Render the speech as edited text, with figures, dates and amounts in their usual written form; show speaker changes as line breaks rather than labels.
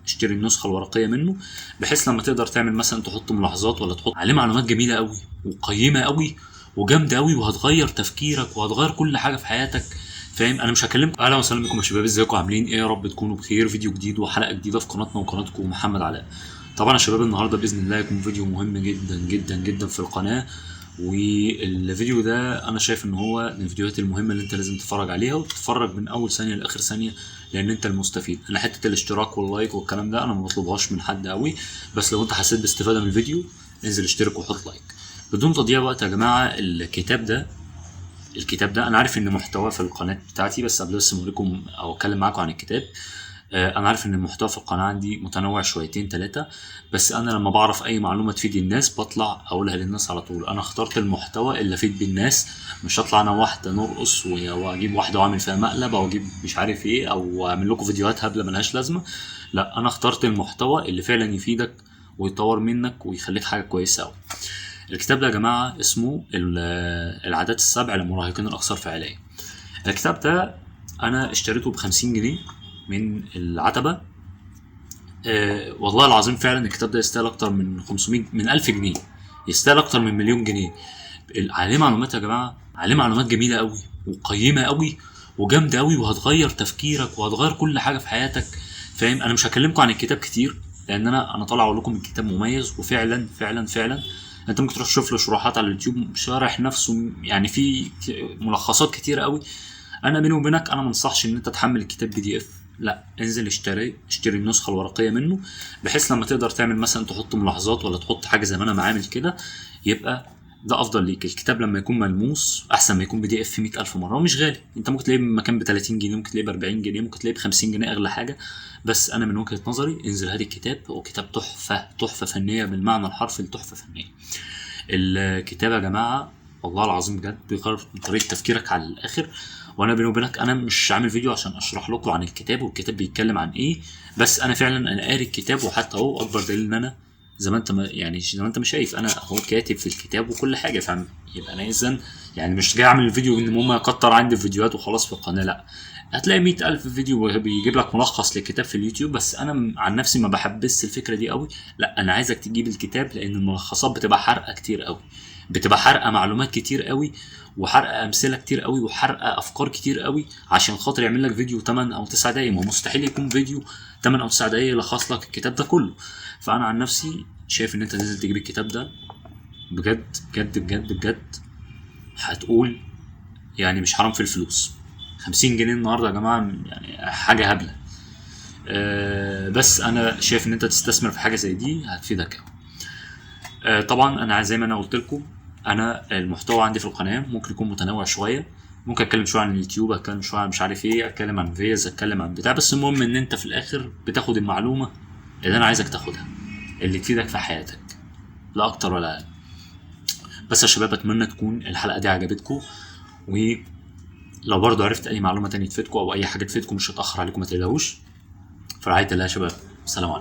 اشتري النسخه الورقيه منه، بحيث لما تقدر تعمل مثلا تحط ملاحظات ولا تحط عليه معلومات جميله قوي وقيمه قوي وجامده قوي وهتغير تفكيرك وهتغير كل حاجه في حياتك. فاهم؟ انا مش هكلمكم. اهلا وسهلا بكم يا شباب، ازيكم عاملين ايه؟ يا رب تكونوا بخير. فيديو جديد وحلقه جديده في قناتنا وقناتكم محمد علاء. طبعا يا شباب النهارده باذن الله يكون فيديو مهم جدا جدا جدا في القناه، والفيديو ده انا شايف ان هو من الفيديوهات المهمه اللي انت لازم تتفرج عليها وتتفرج من اول ثانيه لاخر ثانيه، لان انت المستفيد. انا حته الاشتراك واللايك والكلام ده انا ما بطلبهاش من حد قوي، بس لو انت حسيت باستفاده من الفيديو انزل اشترك وحط لايك. بدون تضييع وقت يا جماعه، الكتاب ده انا عارف ان محتواه في القناه بتاعتي، بس قبل بس ما اوريكم او اتكلم معاكم عن الكتاب، انا عارف ان المحتوى في القناه عندي متنوع شويتين ثلاثه، بس انا لما بعرف اي معلومه تفيد الناس بطلع اقولها للناس على طول. انا اخترت المحتوى اللي افيد بالناس، مش هطلع انا واحده نرقص واجيب واحده واعمل فيها مقلب او اجيب مش عارف ايه او اعمل لكم فيديوهات هبله ملهاش لازمه. لا، انا اخترت المحتوى اللي فعلا يفيدك ويطور منك ويخليك حاجه كويسه قوي. الكتاب ده يا جماعه اسمه العادات السبع للمراهقين الاكثر فعاليه. الكتاب ده انا اشتريته ب50 جنيه من العتبه. والله العظيم فعلا الكتاب ده يستاهل اكتر من 500 من 1000 جنيه، يستاهل اكتر من مليون جنيه. عليه معلومات يا جماعه، عليه معلومات جميله قوي وقيمه قوي وجامده قوي وهتغير تفكيرك وهتغير كل حاجه في حياتك. فاهم؟ انا مش هكلمكم عن الكتاب كتير لان انا طالع اقول لكم الكتاب مميز، وفعلا فعلا فعلا انت ممكن تروح تشوف له شروحات على اليوتيوب، شارح نفسه يعني في ملخصات كتير قوي. انا بيني وبينك انا ما انصحش ان انت تحمل الكتاب PDF، لا انزل اشتري النسخه الورقيه منه، بحيث لما تقدر تعمل مثلا تحط ملاحظات ولا تحط حاجه زي ما انا عامل كده، يبقى ده افضل ليك. الكتاب لما يكون ملموس احسن ما يكون PDF 100,000 مره، ومش غالي. انت ممكن تلاقيه بمكان ب 30 جنيه، ممكن تلاقيه ب 40 جنيه، ممكن تلاقيه ب 50 جنيه اغلى حاجه. بس انا من وجهه نظري انزل هات الكتاب، هو كتاب تحفه فنيه بالمعنى الحرفي لتحفه فنيه. الكتاب يا جماعه والله العظيم بجد بيغير من طريقه تفكيرك على الاخر. وانا بيني وبينك انا مش عامل فيديو عشان اشرح لكم عن الكتاب والكتاب بيتكلم عن ايه، بس انا فعلا انا قاري الكتاب، وحتى هو اكبر دليل ان انا زي ما انت ما شايف انا هو كاتب في الكتاب وكل حاجه. فاهم؟ يبقى انا اذا يعني مش جاي اعمل فيديو ان هم يكتر عندي فيديوهات وخلاص في القناه، لا. هتلاقي 100,000 فيديو بيجيب لك ملخص للكتاب في اليوتيوب، بس انا عن نفسي ما بحبس الفكره دي قوي. لا، انا عايزك تجيب الكتاب، لان الملخصات بتبقى حرقه كتير قوي، بتبقى حرقه معلومات كتير قوي وحرقه امثله كتير قوي وحرقه افكار كتير قوي عشان خاطر يعمل لك فيديو 8 او 9 دقايق. ما هو مستحيل يكون فيديو 8 او 9 دقايق يلخص لك الكتاب ده كله. فانا عن نفسي شايف ان انت تنزل تجيب الكتاب ده، بجد بجد بجد بجد هتقول يعني مش حرام في الفلوس. 50 جنيه النهارده يا جماعه يعني حاجه هبله. بس انا شايف ان انت تستثمر في حاجه زي دي هتفيدك قوي. طبعا انا زي ما انا قلت لكم، انا المحتوى عندي في القناه ممكن يكون متنوع شويه، ممكن اتكلم شويه عن اليوتيوب، اتكلم شويه عن مش عارف ايه، اتكلم عن فيز، اتكلم عن بتاع، بس المهم ان انت في الاخر بتاخد المعلومه اللي انا عايزك تاخدها، اللي تفيدك في حياتك، لا اكتر ولا اقل. بس يا شباب اتمنى تكون الحلقه دي عجبتكم، ولو برضو عرفت اي معلومه تانية تفيدكم او اي حاجه تفيدكم مش هتاخر عليكم، ما تقلقوش. في رعايه الله يا شباب، السلام عليكم.